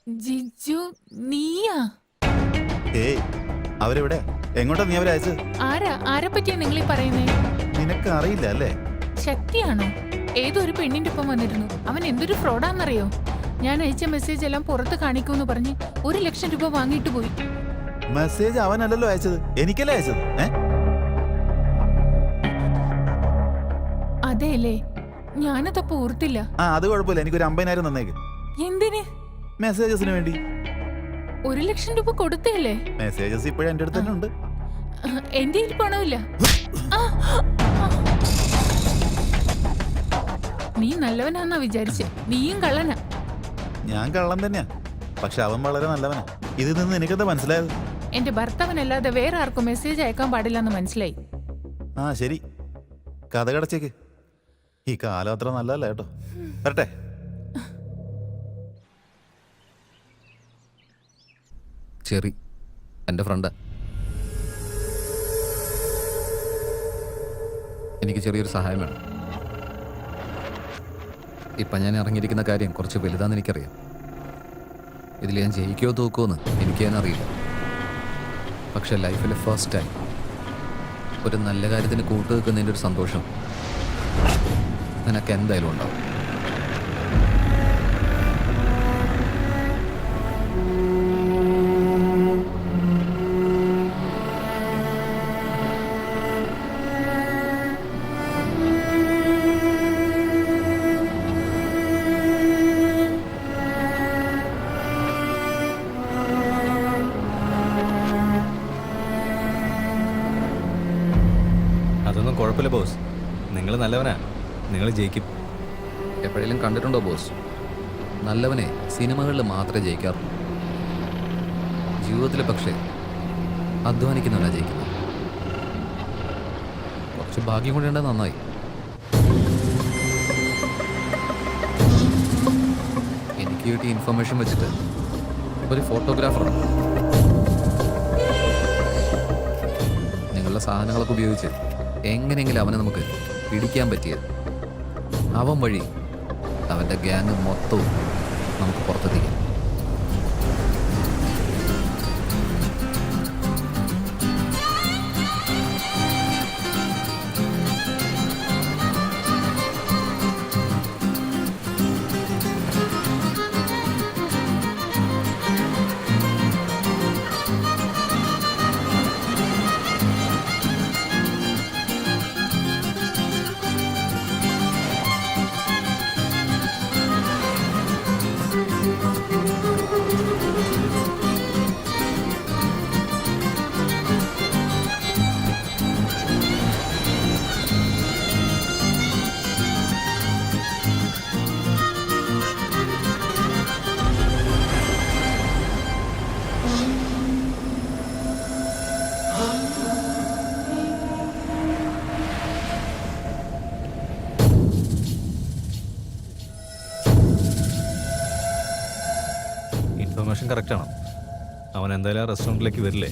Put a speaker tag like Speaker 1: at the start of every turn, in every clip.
Speaker 1: ജിജു നീയാ?
Speaker 2: ഏയ് അവരെവിടെ? എങ്ങോട്ടാ നീ അവരെ അയച്ചത്?
Speaker 1: ആരെ പറ്റിയാ നിങ്ങൾ ഈ പറയുന്നേ?
Speaker 2: നിനക്ക് അറിയില്ല അല്ലേ?
Speaker 1: ശക്തിയാണോ? ഏതോ ഒരു പെണ്ണിന്റെ ഒപ്പം വന്നിരുന്നു. അവൻ എന്തൊരു ഫ്രോഡാന്നറിയോ? ഞാൻ അയച്ച മെസ്സേജ് എല്ലാം പുറത്ത് കാണിക്കൂന്ന് പറഞ്ഞ് 1,00,000 രൂപ വാങ്ങിയിട്ട് പോയി.
Speaker 2: മെസ്സേജ് അവനല്ലല്ലോ അയച്ചത്, എനിക്കല്ലേ അയച്ചത്.
Speaker 1: അതെയല്ലേ, ഞാനതപ്പോ ഓർത്തില്ല.
Speaker 2: അത് കുഴപ്പമില്ല, എനിക്കൊരു 50,000 തന്നേക്ക്.
Speaker 1: എന്തിന്?
Speaker 2: മെസ്സേജസിന് വേണ്ടി.
Speaker 1: 1,00,000 രൂപ കൊടുത്തല്ലേ?
Speaker 2: മെസ്സേജസ് ഇപ്പോഴും എന്റെ അടുത്ത് തന്നെ ഉണ്ട്.
Speaker 1: എന്റെ കയ്യിൽ പണമില്ല. നീ നല്ലവനാന്നാ വിചാരിച്ച്, നീയും കള്ളനാ.
Speaker 2: ഞാൻ കള്ളൻ തന്നെയാ, പക്ഷെ അവൻ വളരെ നല്ലവനാ. ഇതിൽ നിന്ന് എനിക്കെന്താ മനസ്സിലായത്?
Speaker 1: എന്റെ ഭർത്താവിനല്ലാതെ വേറെ ആർക്കും മെസ്സേജ് അയക്കാൻ പാടില്ലെന്ന് മനസ്സിലായി.
Speaker 2: ശരി, കഥ കടച്ചേക്ക്. ഈ കാലം അത്ര നല്ലതല്ല കേട്ടോ. വരട്ടെ.
Speaker 3: ചെറി എൻ്റെ ഫ്രണ്ടാ. എനിക്ക് ചെറിയൊരു സഹായം വേണം. ഇപ്പം ഞാൻ ഇറങ്ങിയിരിക്കുന്ന കാര്യം കുറച്ച് വലുതാന്ന് എനിക്കറിയാം. ഇതിൽ ഞാൻ ജയിക്കുകയോ തോക്കുമോന്ന് എനിക്ക് തന്നെ അറിയില്ല. പക്ഷെ ലൈഫിലെ ഫസ്റ്റ് ടൈം ഒരു നല്ല കാര്യത്തിന് കൂട്ടുവെക്കുന്നതിൻ്റെ ഒരു സന്തോഷം നിനക്ക് എന്തായാലും ഉണ്ടാവും.
Speaker 4: അതൊന്നും കുഴപ്പമില്ല ബോസ്, നിങ്ങൾ നല്ലവനാ, നിങ്ങൾ ജയിക്കും.
Speaker 3: എപ്പോഴെങ്കിലും കണ്ടിട്ടുണ്ടോ ബോസ്? നല്ലവനെ സിനിമകളിൽ മാത്രമേ ജയിക്കാറുള്ളൂ. ജീവിതത്തിൽ പക്ഷേ അധ്വാനിക്കുന്നവനാണ് ജയിക്കുന്നത്. കുറച്ച് ഭാഗ്യം കൊണ്ടേണ്ടത് നന്നായി. എനിക്ക് കിട്ടിയ ഇൻഫർമേഷൻ വെച്ചിട്ട് ഒരു ഫോട്ടോഗ്രാഫറാണ് നിങ്ങളുടെ സാധനങ്ങളൊക്കെ ഉപയോഗിച്ച് എങ്ങനെയെങ്കിലും അവനെ നമുക്ക് പിടിക്കാൻ പറ്റിയത്. അവൻ വഴി അവൻ്റെ ഗ്യാങ് മൊത്തവും നമുക്ക് പുറത്തെത്തിക്കാം.
Speaker 4: ഇൻഫർമേഷൻ കറക്റ്റാണോ? അവൻ എന്തായാലും ആ റെസ്റ്റോറൻറ്റിലേക്ക് വരില്ലേ?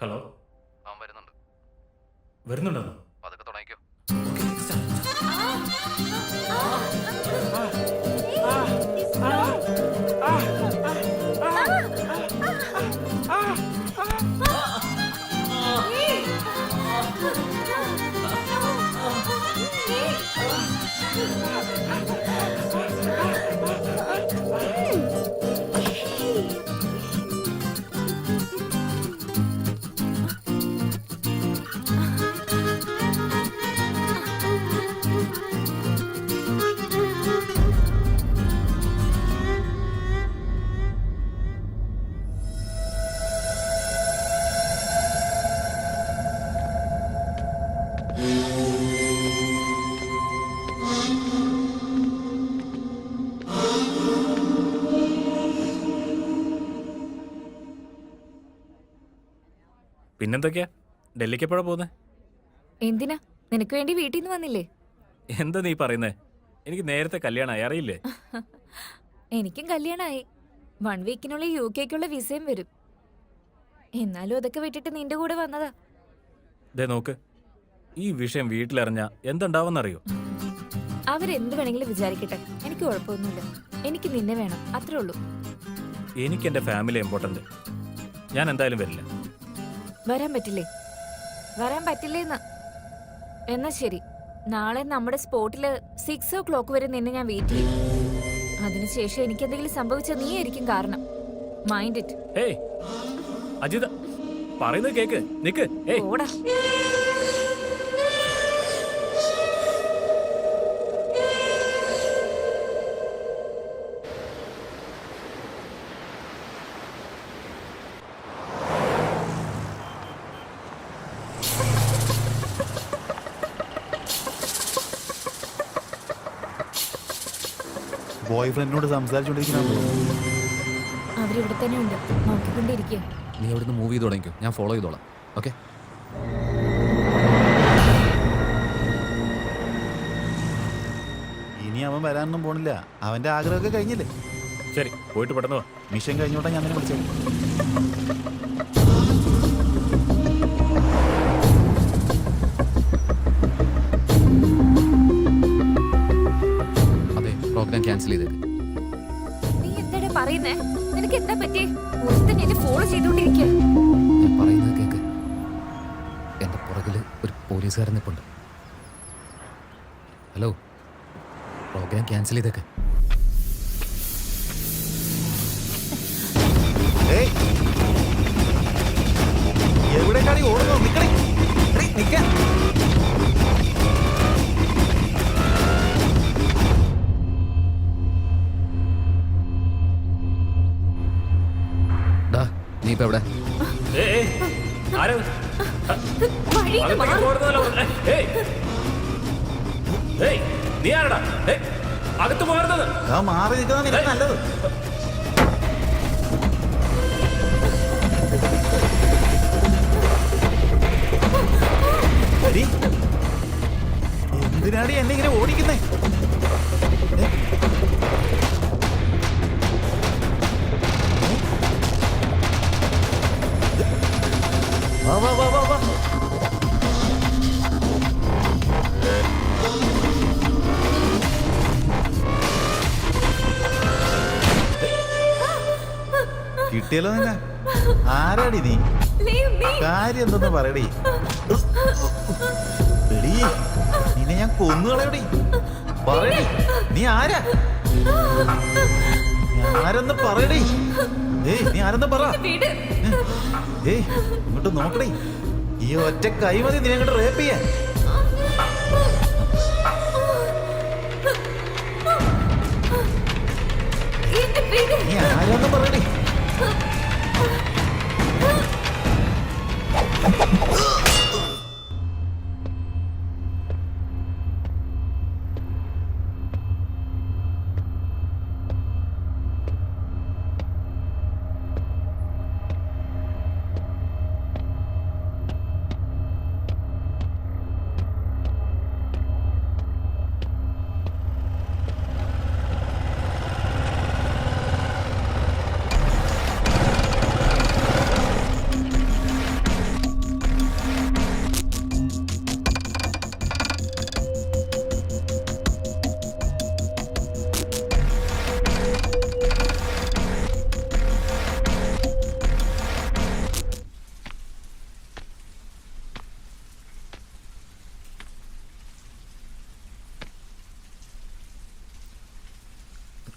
Speaker 5: ഹലോ,
Speaker 3: അവൻ വരുന്നുണ്ട്.
Speaker 5: വരുന്നുണ്ടെന്നോ?
Speaker 3: അതൊക്കെ തുടങ്ങിക്കോ.
Speaker 5: പിന്നെന്തൊക്കെയാ ഡൽഹിക്ക് എപ്പോഴാ പോകുന്നത്?
Speaker 6: എന്തിനാ? നിനക്ക് വേണ്ടി വീട്ടിൽ നിന്ന് വന്നില്ലേ?
Speaker 5: എന്താ നീ പറയുന്നേ? എനിക്ക് നേരത്തെ കല്യാണമായി, അറിയില്ലേ?
Speaker 6: എനിക്കും കല്യാണമായി. 1 വീക്കിനുള്ളിൽ UK-ക്കുള്ള വിസയും വരും. എന്നാലും അതൊക്കെ വിട്ടിട്ട് നിന്റെ കൂടെ വന്നതാ.
Speaker 5: ദേ നോക്ക്, ഈ വിഷയം വീട്ടിലറിഞ്ഞ എന്തുണ്ടാവുമെന്നറിയോ?
Speaker 6: അവരെന്ത് വേണമെങ്കിലും വിചാരിക്കട്ടെ, എനിക്ക് കുഴപ്പമൊന്നുമില്ല. എനിക്ക് നിന്നെ വേണം, അത്രേ ഉള്ളൂ.
Speaker 5: എനിക്ക് എൻ്റെ ഫാമിലി ഇമ്പോർട്ടൻ്റ്. ഞാൻ എന്തായാലും വരില്ല.
Speaker 6: വരാൻ പറ്റില്ലേ? വരാൻ പറ്റില്ലേന്ന്? എന്നാ ശരി, നാളെ നമ്മുടെ സ്പോട്ടില് 6 o'clock വരെ നിന്നെ ഞാൻ വെയിറ്റ് ചെയ്യും. അതിനുശേഷം എനിക്ക് എന്തെങ്കിലും സംഭവിച്ചാൽ നീ ആയിരിക്കും കാരണം. Mind it.
Speaker 5: ഏയ് അജിത, പറയുന്നത് കേക്ക്. നിക്ക്. ഏയ്
Speaker 6: ഓടാ.
Speaker 2: ബോയ് ഫ്രണ്ടിനോട് സംസാരിച്ചുകൊണ്ടിരിക്കുന്ന
Speaker 6: അവരിവിടെ തന്നെ ഉണ്ട്, നോക്കിക്കൊണ്ടിരിക്കുക.
Speaker 3: നീ അവിടുന്ന് മൂവ് ചെയ്ത് തുടങ്ങിക്കോ, ഞാൻ ഫോളോ ചെയ്തോളാം. ഓക്കെ?
Speaker 2: ഇനി അവൻ വരാനൊന്നും പോണില്ല. അവന്റെ ആഗ്രഹമൊക്കെ കഴിഞ്ഞില്ലേ?
Speaker 5: ശരി, പോയിട്ട് പെട്ടെന്ന് വാ.
Speaker 2: മിഷൻ കഴിഞ്ഞോട്ടാ ഞാൻ നിന്നെ വിളിച്ചത്.
Speaker 3: അതെ, പ്രോഗ്രാം ക്യാൻസൽ ചെയ്തേക്ക്.
Speaker 6: നീ എന്താടാ പറയുന്നേ? നിനക്ക് എന്താ പറ്റിയേ? ഒരുത്തൻ എന്നെ ഫോളോ ചെയ്തോണ്ടിരിക്കുക.
Speaker 3: ഞാൻ പറയുന്നത് കേക്ക്. എൻ്റെ പുറകിൽ ഒരു പോലീസുകാരൻ നിൽപ്പുണ്ട്. ഹലോ, പ്രോഗ്രാം ക്യാൻസൽ ചെയ്തേക്ക്.
Speaker 2: ഏയ്, എവിടേക്കാണ് ഈ ഓടുന്നത്? നിക്കണേ, നിക്കാൻ.
Speaker 3: ഡാ, നീ ഇപ്പൊ എവിടെ?
Speaker 5: ഏയ്, ആരാ?
Speaker 6: വഴിയിൽ നിന്ന്
Speaker 5: അകത്തേക്ക്
Speaker 6: മാറ്.
Speaker 5: പോരുന്നതല്ല പറഞ്ഞേ. ഏയ്, ഏയ്, നീ ആരടാ? ഏയ്, അകത്ത് പോരുന്നത്.
Speaker 2: ആ മാറി നിൽക്കുന്ന നിനക്ക് നല്ലത്. എടി, എന്തിനാടി എന്നെ ഇങ്ങനെ ഓടിക്കുന്നേ? വാ വാ വാ വാ വാ. കിട്ടിയല്ലോ നിന്നെ. ആരാടി നീ?
Speaker 6: Leave me.
Speaker 2: കാര്യം എന്തെന്ന് പറയടി. എടീ, നിന്നെ ഞാൻ കൊന്നുകളയടി. പറയടി, നീ ആരാ? ആരെന്ന് പറയടി. ഏയ്, നീ ആരെന്ന് പറ.
Speaker 6: വിട്.
Speaker 2: ഏയ്, ഇങ്ങോട്ട് നോക്കടി. ഈ ഒറ്റ കൈ മതി നീ അങ്ങോട്ട് റേപ്പ് ചെയ്യാൻ.
Speaker 6: എന്നെ വിട്.
Speaker 2: നീ ആരാന്ന് പറയടി.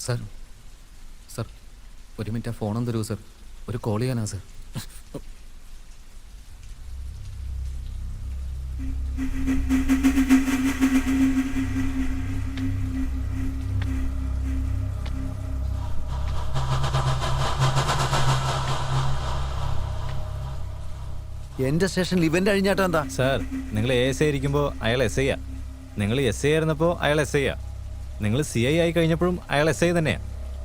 Speaker 3: സാർ, സാർ, ഒരു മിനിറ്റ് ആ ഫോണൊന്ന് തരുമോ സാർ? ഒരു കോൾ ചെയ്യാനാ സാർ.
Speaker 7: എന്റെ സ്റ്റേഷനിൽ ഇവന്റ് അഴിഞ്ഞാട്ടം എന്താ?
Speaker 4: സാർ, നിങ്ങൾ ASI ആയിരിക്കുമ്പോൾ അയാൾ SI ആ. നിങ്ങൾ SI ആയിരുന്നപ്പോൾ അയാൾ SI ആ. നിങ്ങൾ CI ആയി കഴിഞ്ഞപ്പോഴും അയാൾ SI തന്നെയാ.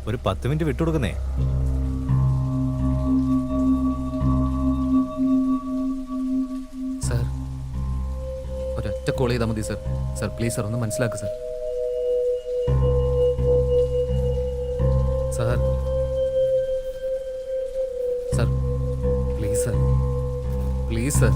Speaker 4: ഒരു 10 മിനിറ്റ് വിട്ടുകൊടുക്കുന്നേ.
Speaker 3: ഒരൊറ്റ കോൾ ചെയ്താൽ മതി സർ. സർ പ്ലീസ് സർ ഒന്ന് മനസ്സിലാക്കുക sir. Sir sir please sir, please sir.